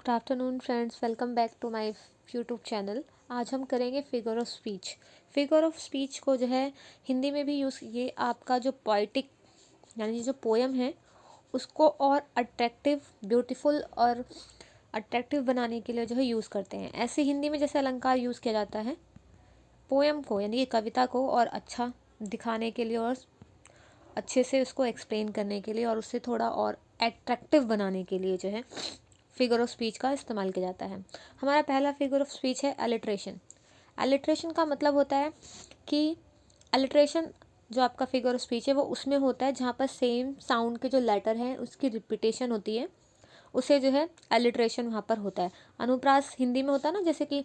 Good afternoon friends, welcome back to my YouTube channel. आज हम करेंगे figure of speech. Figure of speech को जो है हिंदी में भी यूज़, ये आपका जो पोइटिक यानी जो पोएम है उसको और अट्रैक्टिव, ब्यूटीफुल और अट्रैक्टिव बनाने के लिए जो है यूज़ करते हैं। ऐसे हिंदी में जैसे अलंकार यूज़ किया जाता है पोएम को यानी कि कविता को और अच्छा दिखाने के लिए और अच्छे से उसको एक्सप्लेन करने के लिए और उससे थोड़ा और एट्रैक्टिव बनाने के लिए जो है फिगर ऑफ स्पीच का इस्तेमाल किया जाता है। हमारा पहला फिगर ऑफ स्पीच है एलिट्रेशन। एलिट्रेशन का मतलब होता है कि एलिट्रेशन जो आपका फिगर ऑफ स्पीच है वो उसमें होता है जहाँ पर सेम साउंड के जो लेटर हैं उसकी रिपीटेशन होती है, उसे जो है एलिट्रेशन वहाँ पर होता है। अनुप्रास हिंदी में होता है ना, जैसे कि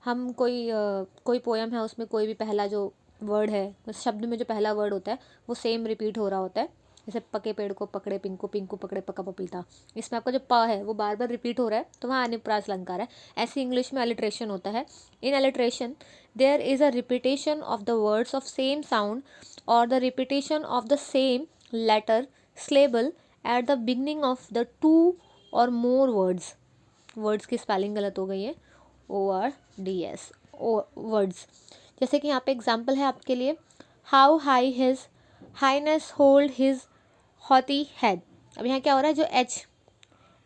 हम कोई पोएम है उसमें कोई भी पहला जो वर्ड है उस शब्द में जो पहला वर्ड होता है वो सेम रिपीट हो रहा होता है। जैसे पके पेड़ को पकड़े पिंकू, पिंकू पकड़े पका पपीता, इसमें आपका जो प है वो बार बार रिपीट हो रहा है तो वहाँ अनुप्रास अलंकार है। ऐसे इंग्लिश में एलिट्रेशन होता है। In alliteration there is a repetition of the words of same sound or the repetition of the same letter syllable at the beginning of the two or more words. Words की spelling गलत हो गई है, ORDS words. जैसे कि यहाँ पे example है आपके लिए, how high his highness hold his haughty head. अब यहाँ क्या हो रहा है, जो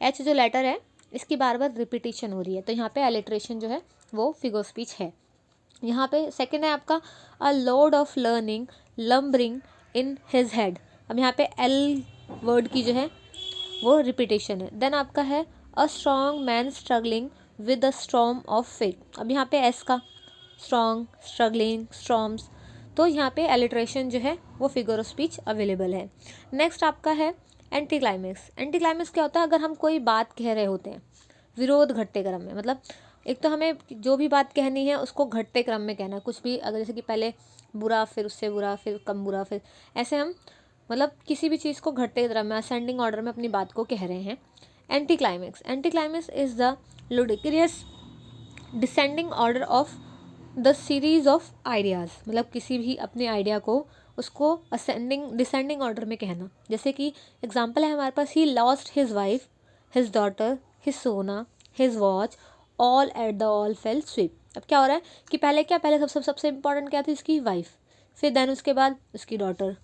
एच जो लेटर है इसकी बार बार रिपीटेशन हो रही है तो यहाँ पे एलिट्रेशन जो है वो फिगर स्पीच है। यहाँ पे सेकंड है आपका a load of learning lumbering in his head. अब यहाँ पे एल वर्ड की जो है वो रिपीटेशन है। देन आपका है a strong man struggling with the storm of fate. अब यहाँ पे एस का स्ट्रॉन्ग, स्ट्रगलिंग, स्टॉर्म्स, तो यहाँ पे एलिट्रेशन जो है वो फिगर ऑफ स्पीच अवेलेबल है। नेक्स्ट आपका है एंटी क्लाइमेक्स। एंटी क्लाइमेक्स क्या होता है, अगर हम कोई बात कह रहे होते हैं विरोध घटते क्रम में, मतलब एक तो हमें जो भी बात कहनी है उसको घटते क्रम में कहना है। कुछ भी अगर जैसे कि पहले बुरा, फिर उससे बुरा, फिर कम बुरा, फिर ऐसे हम मतलब किसी भी चीज़ को घटते क्रम में असेंडिंग ऑर्डर में अपनी बात को कह रहे हैं। Anticlimax is the ludicrous descending order of the series of ideas. मतलब किसी भी अपने आइडिया को उसको असेंडिंग डिसेंडिंग ऑर्डर में कहना। जैसे कि एग्जांपल है हमारे पास, he lost his wife, his daughter, his son, his watch, all at the all fell swoop. अब क्या हो रहा है कि पहले सबसे इंपॉर्टेंट क्या थी, उसकी वाइफ, फिर देन उसके बाद उसकी डॉटर,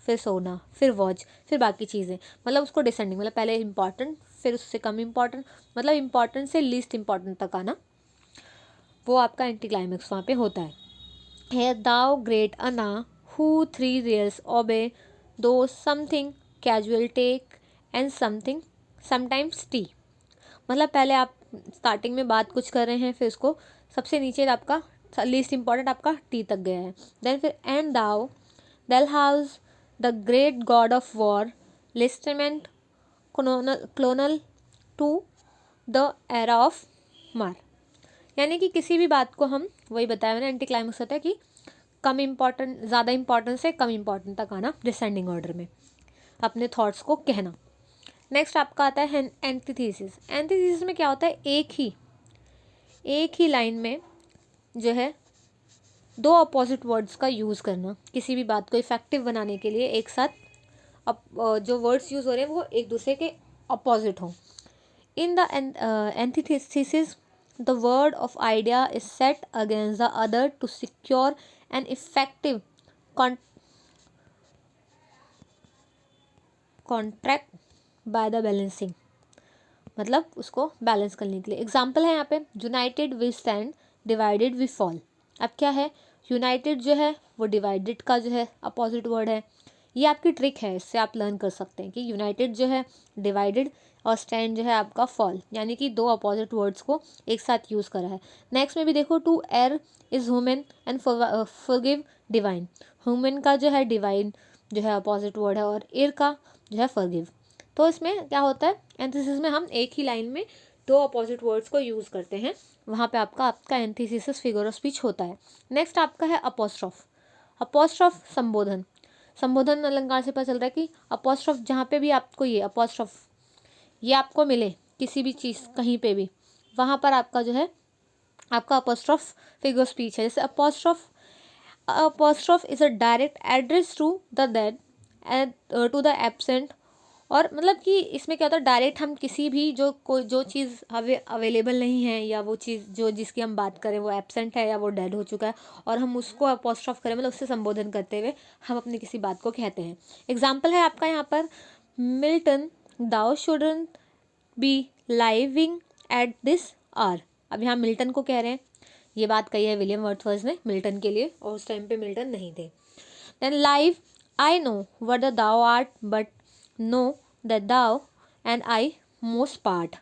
फिर सोना, फिर वॉच, फिर बाकी चीज़ें, मतलब उसको डिसेंडिंग, मतलब पहले इंपॉर्टेंट फिर उससे कम इंपॉर्टेंट, मतलब इंपॉर्टेंट से लीस्ट इंपॉर्टेंट तक आना, वो आपका एंटी क्लाइमेक्स वहाँ पे होता है। है thou great Anna whom three realms obey दो something casual take and something sometimes tea. मतलब पहले आप स्टार्टिंग में बात कुछ कर रहे हैं, फिर उसको सबसे नीचे आपका लीस्ट इंपॉर्टेंट आपका टी तक गया है। देन फिर and thou Dalhousie the great god of war lieutenant colonel to the Earl of Mar. यानी कि किसी भी बात को हम, वही बताया मैंने, एंटी क्लाइमेक्स होता है कि कम इम्पॉर्टेंट, ज़्यादा इंपॉर्टेंट से कम इम्पॉर्टेंट तक आना, डिसेंडिंग ऑर्डर में अपने थॉट्स को कहना। नेक्स्ट आपका आता है एंटीथीसिस। एंटीथीसिस में क्या होता है, एक ही लाइन में जो है दो अपोजिट वर्ड्स का यूज़ करना, किसी भी बात को इफेक्टिव बनाने के लिए एक साथ जो वर्ड्स यूज़ हो रहे हैं वो एक दूसरे के अपोजिट हों। In the antithesis the word of idea is set against the other to secure an effective contract by the balancing, मतलब उसको बैलेंस करने के लिए। एग्जाम्पल है यहाँ पे, united we stand, divided we fall. अब क्या है, यूनाइटेड जो है वो डिवाइडेड का जो है अपोजिट वर्ड है। ये आपकी ट्रिक है, इससे आप लर्न कर सकते हैं कि यूनाइटेड जो है डिवाइडेड और स्टैंड जो है आपका फॉल, यानी कि दो अपोजिट वर्ड्स को एक साथ यूज़ करा है। नेक्स्ट में भी देखो, टू एर is human and forgive divine. Human का जो है डिवाइन जो है अपोजिट वर्ड है और एर का जो है फॉरगिव। तो इसमें क्या होता है, एंथीसिस में हम एक ही लाइन में दो अपोजिट वर्ड्स को यूज़ करते हैं, वहाँ पे आपका एंथीसिस फिगर ऑफ स्पीच होता है। नेक्स्ट आपका है अपोस्ट्रॉफ। अपोस्ट्रॉफ संबोधन अलंकार से पता चल रहा है कि अपोस्ट्रॉफ जहाँ पे भी आपको ये अपोस्ट्रॉफ ये आपको मिले किसी भी चीज़ कहीं पे भी, वहाँ पर आपका जो है आपका अपोस्ट्रॉफ फिगर स्पीच है। जैसे apostrophe is a direct address to the dead and to the absent और मतलब कि इसमें क्या होता है, डायरेक्ट हम किसी भी जो चीज़ अवेलेबल नहीं है, या वो चीज़ जो जिसकी हम बात करें वो एब्सेंट है या वो डेड हो चुका है, और हम उसको अपोस्ट्रोफ करें, मतलब उससे संबोधन करते हुए हम अपनी किसी बात को कहते हैं। एग्जाम्पल है आपका यहाँ पर Milton, thou shouldn't be living at this hour. अब यहाँ मिल्टन को कह रहे हैं, ये बात कही है विलियम वर्ड्सवर्थ ने मिल्टन के लिए, और उस टाइम पे मिल्टन नहीं थे। Then live, I know what the thou art but no that thou and I most part.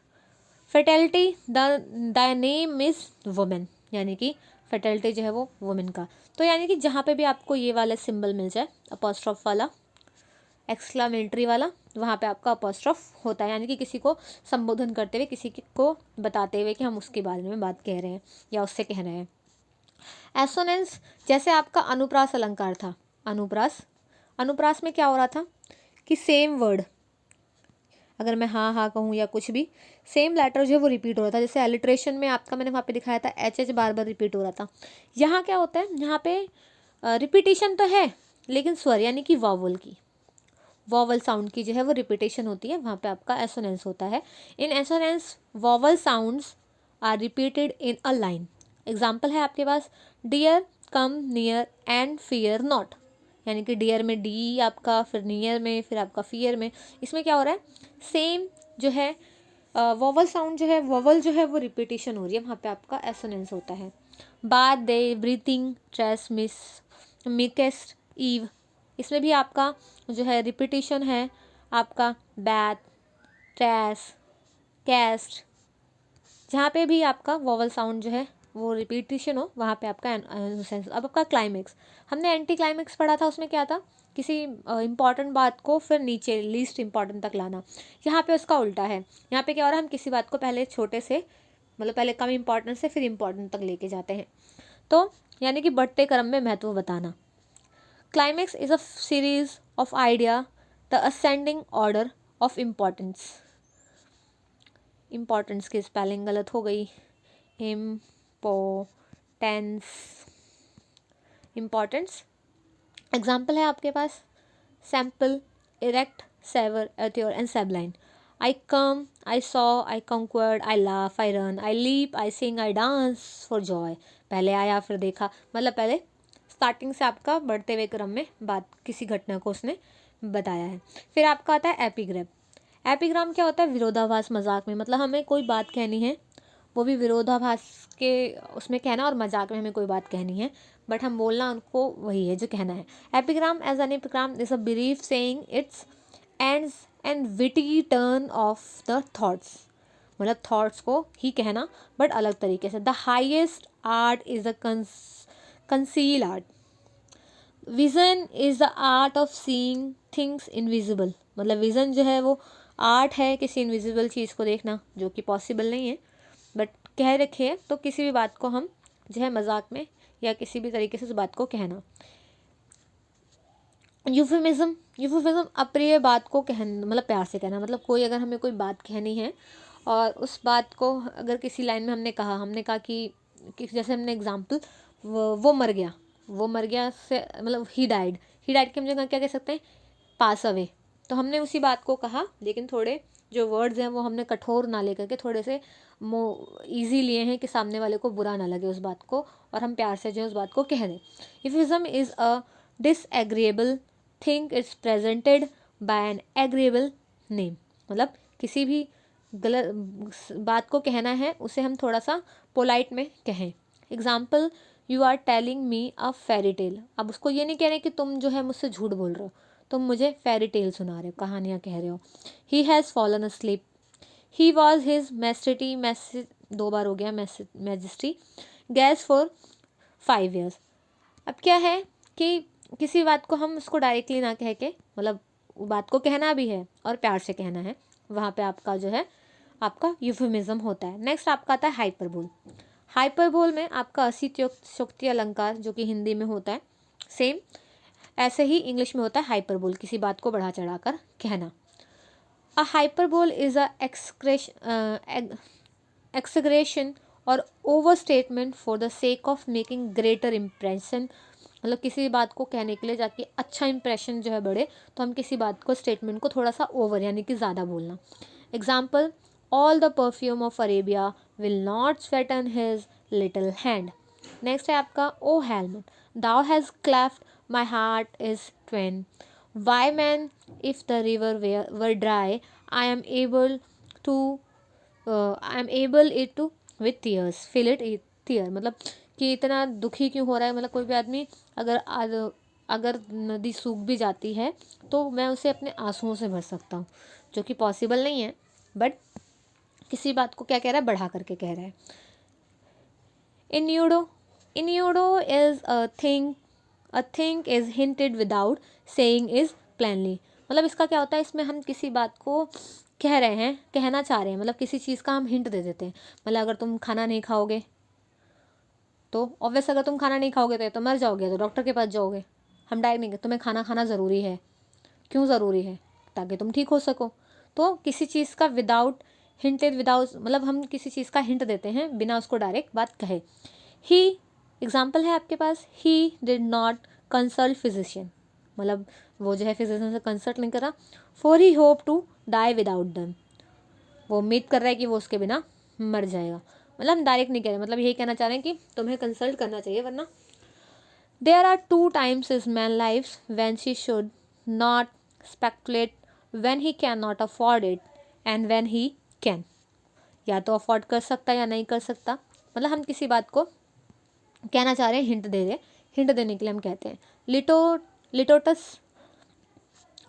Fertility, the name is women, यानी कि फर्टेलिटी जो है वो वुमेन का। तो यानी कि जहाँ पे भी आपको ये वाला सिंबल मिल जाए, अपॉस्ट्रोफ वाला, एक्सक्लामेटरी वाला, वहाँ पे आपका अपॉस्ट्रोफ होता है, यानी कि किसी को संबोधन करते हुए, को बताते हुए कि हम उसके बारे में बात कह रहे हैं या उससे कह रहे हैं। एसोनेंस, जैसे आपका अनुप्रास अलंकार था, अनुप्रास में क्या हो रहा था कि सेम वर्ड, अगर मैं हाँ हाँ कहूँ या कुछ भी, सेम लेटर जो है वो रिपीट हो रहा था। जैसे एलिट्रेशन में आपका मैंने वहाँ पे दिखाया था एच बार बार रिपीट हो रहा था। यहाँ क्या होता है, यहाँ पे रिपीटिशन तो है, लेकिन स्वर यानी कि वॉवल साउंड की जो है वो रिपीटेशन होती है, वहाँ पे आपका एसोनेंस होता है। In assonance vowel sounds are repeated in a line. Example है आपके पास dear, come, near and fear not, यानी कि डियर में डी आपका, फिर नियर में, फिर आपका फियर में। इसमें क्या हो रहा है, सेम जो है वॉवल साउंड जो है, वॉवल जो है वो रिपीटेशन हो रही है, वहाँ पे आपका एसोनेंस होता है। बात, दे, ब्रीथिंग, ट्रेस, मिस, मिकेस्ट, ईव, इसमें भी आपका जो है रिपीटेशन है आपका बैथ, ट्रेस, कैस्ट, जहाँ पे भी आपका वॉवल साउंड जो है वो रिपीटेशन हो, वहाँ पे आपका सेंस। अब आपका क्लाइमेक्स, हमने एंटी क्लाइमेक्स पढ़ा था, उसमें क्या था, किसी इंपॉर्टेंट बात को फिर नीचे लीस्ट इंपॉर्टेंट तक लाना। यहाँ पे उसका उल्टा है, यहाँ पे क्या हो रहा है, हम किसी बात को पहले छोटे से, मतलब पहले कम इंपॉर्टेंट से फिर इंपॉर्टेंट तक लेके जाते हैं, तो यानी कि बढ़ते क्रम में महत्व बताना। Climax is a series of idea, the ascending order of importance. Importance की स्पेलिंग गलत हो गई, इम्पोर्टेंस, इम्पॉर्टेंस। एग्जाम्पल है आपके पास simple, erect, severe, austere and sublime. I came, I saw, I conquered, I laugh, I run, I leap, I sing, I dance for joy. पहले आया फिर देखा, मतलब पहले स्टार्टिंग से आपका बढ़ते हुए क्रम में बात, किसी घटना को उसने बताया है। फिर आपका आता है एपिग्राम। एपिग्राम क्या होता है, विरोधाभास मजाक में, मतलब हमें कोई बात कहनी है, वो भी विरोधाभास के उसमें कहना, और मजाक में हमें कोई बात कहनी है, बट हम बोलना उनको वही है जो कहना है। Epigram as an epigram is a brief saying its ends and witty turn of the thoughts, मतलब थॉट्स को ही कहना बट अलग तरीके से। The highest art is a conceal art. Vision is the art of seeing things invisible, मतलब vision जो है वो आर्ट है किसी इनविजिबल चीज़ को देखना, जो कि पॉसिबल नहीं है, बट कह रखे है, तो किसी भी बात को हम जो है मजाक में या किसी भी तरीके से उस बात को कहना। यूफेमिज्म, यूफेमिज्म अप्रिय बात को कहना, मतलब प्यार से कहना, मतलब कोई अगर हमें कोई बात कहनी है और उस बात को अगर किसी लाइन में हमने कहा कि जैसे हमने एग्जाम्पल वो मर गया, वो मर गया से मतलब ही डाइड की हम जगह क्या कह सकते हैं, पास अवे। तो हमने उसी बात को कहा, लेकिन थोड़े जो वर्ड्स हैं वो हमने कठोर ना लेकर के थोड़े से ईजी लिए हैं कि सामने वाले को बुरा ना लगे उस बात को, और हम प्यार से जो है उस बात को कह दें। Euphemism is a disagreeable thing, it's presented by an agreeable name, मतलब किसी भी गलत बात को कहना है उसे हम थोड़ा सा पोलाइट में कहें। Example, you are telling me a fairy tale. अब उसको ये नहीं कह रहे कि तुम जो है मुझसे झूठ बोल रहे हो, तुम मुझे फेरी टेल सुना रहे हो, कहानियाँ कह रहे हो। He has fallen asleep, he was his majesty, दो बार हो गया मैजिस्ट्री, गैस फॉर 5 years। अब क्या है कि किसी बात को हम उसको डायरेक्टली ना कह के, मतलब बात को कहना भी है और प्यार से कहना है, वहाँ पे आपका जो है आपका यूफेमिज्म होता है। नेक्स्ट आपका आता है हाइपरबोल। हाइपरबोल में आपका अतिशयोक्ति अलंकार जो कि हिंदी में होता है, सेम ऐसे ही इंग्लिश में होता है हाइपरबोल, किसी बात को बढ़ा चढ़ाकर कहना। A hyperbole is a exaggeration or overstatement for the sake of making greater impression मतलब किसी बात को कहने के लिए जाके अच्छा इंप्रेशन जो है बढ़े, तो हम किसी बात को, स्टेटमेंट को थोड़ा सा ओवर यानी कि ज़्यादा बोलना। Example, all the perfume of Arabia will not sweeten his little hand. Next है आपका ओ हेलमेट, thou has cleft my heart is twain, why man if the river were dry I am able to I am able it to with tears fill it tear. मतलब कि इतना दुखी क्यों हो रहा है, मतलब कोई भी आदमी अगर नदी सूख भी जाती है तो मैं उसे अपने आंसुओं से भर सकता हूँ, जो कि पॉसिबल नहीं है, बट किसी बात को क्या कह रहा है, बढ़ा करके कह रहा है। Innuendo is a thing is hinted without saying is plainly. मतलब इसका क्या होता है, इसमें हम किसी बात को कह रहे हैं, कहना चाह रहे हैं, मतलब किसी चीज़ का हम हिंट दे देते हैं। मतलब अगर तुम खाना नहीं खाओगे तो ऑब्वियस, अगर तुम खाना नहीं खाओगे तो मर जाओगे, तो डॉक्टर के पास जाओगे। हम डायरेक्ट नहीं, तुम्हें खाना खाना ज़रूरी है। क्यों ज़रूरी है? ताकि तुम ठीक हो सको। तो किसी चीज़ का विदाउट मतलब हम किसी चीज़ का हिंट देते हैं बिना उसको डायरेक्ट बात कहे। ही एग्जाम्पल है आपके पास, he did not consult physician, मतलब वो जो है फिजिशियन से कंसल्ट नहीं करा। For he hope to die without them, वो उम्मीद कर रहा है कि वो उसके बिना मर जाएगा। मतलब हम डायरेक्ट नहीं कह रहे, मतलब यही कहना चाह रहे हैं कि तुम्हें कंसल्ट करना चाहिए वरना। There are 2 times is man life when she should not speculate, when he can not afford it and when he can. या तो अफोर्ड कर सकता या नहीं कर सकता। मतलब हम किसी बात को कहना चाह रहे हैं, हिंट दे रहे, हिंट देने के लिए हम कहते हैं।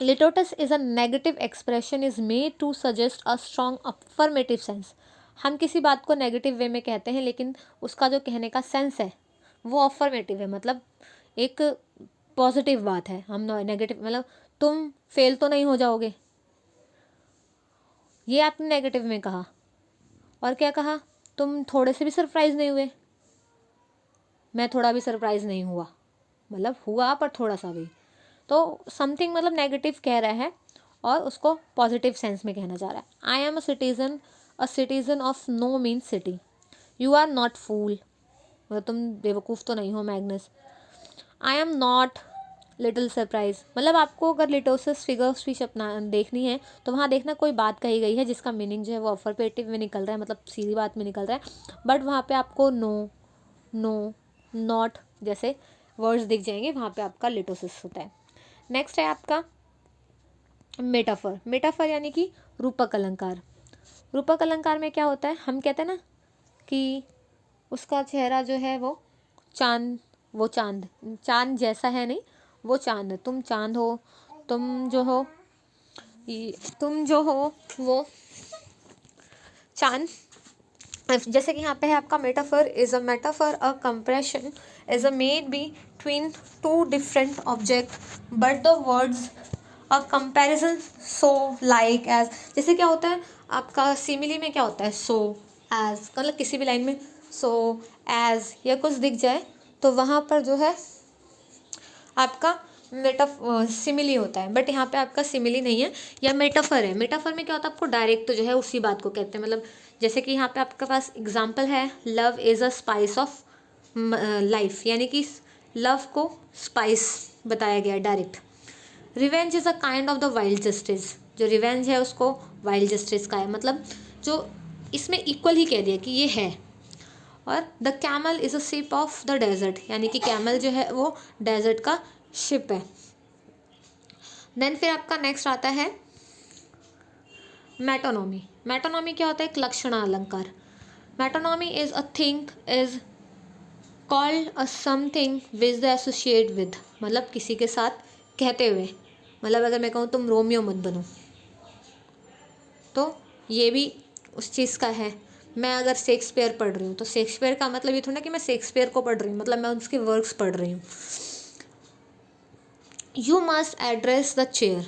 Litotes is a negative expression is made to suggest a strong affirmative sense. हम किसी बात को नेगेटिव वे में कहते हैं, लेकिन उसका जो कहने का सेंस है वो अफर्मेटिव है, मतलब एक पॉजिटिव बात है। हम नेगेटिव मतलब तुम फेल तो नहीं हो जाओगे, ये आपने नेगेटिव में कहा। और क्या कहा, तुम थोड़े से भी सरप्राइज नहीं हुए, मैं थोड़ा भी सरप्राइज नहीं हुआ, मतलब हुआ पर थोड़ा सा भी। तो समथिंग मतलब नेगेटिव कह रहा है और उसको पॉजिटिव सेंस में कहना चाह रहा है। I am a citizen of no mean city, you are not fool, मतलब तुम बेवकूफ़ तो नहीं हो मैग्नस। I am not little surprised, मतलब आपको अगर लिटोसिस फिगर ऑफ स्पीच अपना देखनी है तो वहाँ देखना कोई बात कही गई है जिसका मीनिंग जो है वो अफर्मेटिव में निकल रहा है, मतलब सीधी बात में निकल रहा है, बट वहाँ पे आपको नो नॉट जैसे वर्ड्स दिख जाएंगे, वहाँ पे आपका लिटोसिस होता है। नेक्स्ट है आपका मेटाफर यानी कि रूपक अलंकार। रूपक अलंकार में क्या होता है, हम कहते हैं ना कि उसका चेहरा जो है वो चांद जैसा है, नहीं वो चांद है, तुम चांद हो, तुम जो हो वो चांद। जैसे कि यहाँ पे है आपका metaphor is a compression is a made between 2 different object but the words a comparison so like as. जैसे क्या होता है आपका सिमिली में क्या होता है, सो एज, मतलब किसी भी लाइन में सो एज या कुछ दिख जाए तो वहाँ पर जो है आपका सिमिली होता है, बट यहाँ पे आपका सिमिली नहीं है, या मेटाफर है। मेटाफर में क्या होता है, आपको डायरेक्ट तो जो है उसी बात को कहते हैं। मतलब जैसे कि यहाँ पे आपके पास एग्जाम्पल है, love is a spice of life, यानी कि लव को स्पाइस बताया गया direct. Revenge is a kind of the wild justice, जो रिवेंज है उसको वाइल्ड जस्टिस का है, मतलब जो इसमें इक्वल ही कह दिया कि ये है। और the camel is a ship of the desert, यानी कि कैमल जो है वो डेजर्ट का शिप है। देन फिर आपका नेक्स्ट आता है मेटोनॉमी क्या होता है, एक लक्षणा अलंकार। Metonymy is a thing is called a something which the associate with, मतलब किसी के साथ कहते हुए। मतलब अगर मैं कहूँ तुम रोमियो मत बनो, तो ये भी उस चीज़ का है। मैं अगर शेक्सपियर पढ़ रही हूँ तो शेक्सपियर का मतलब ये थोड़ा ना कि मैं शेक्सपियर को पढ़ रही हूँ, मतलब मैं उसके वर्क्स पढ़ रही हूँ। You must address the chair,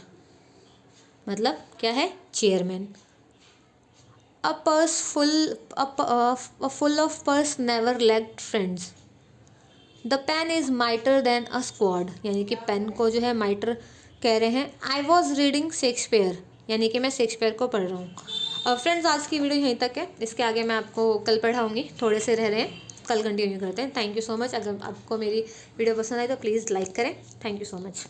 मतलब क्या है, chairman. A purse full of purse never lacked friends. The pen is mightier than a sword, यानी कि पेन को जो है माइटर कह रहे हैं। आई वॉज रीडिंग शेक्सपियर, यानी कि मैं शेक्सपियर को पढ़ रहा हूँ। फ्रेंड्स आज की वीडियो यहीं तक है, इसके आगे मैं आपको कल पढ़ाऊँगी, थोड़े से रह रहे हैं। कल कंटिन्यू करते हैं। Thank you so much. अगर आपको मेरी वीडियो पसंद आई तो प्लीज़ लाइक करें। Thank you so much.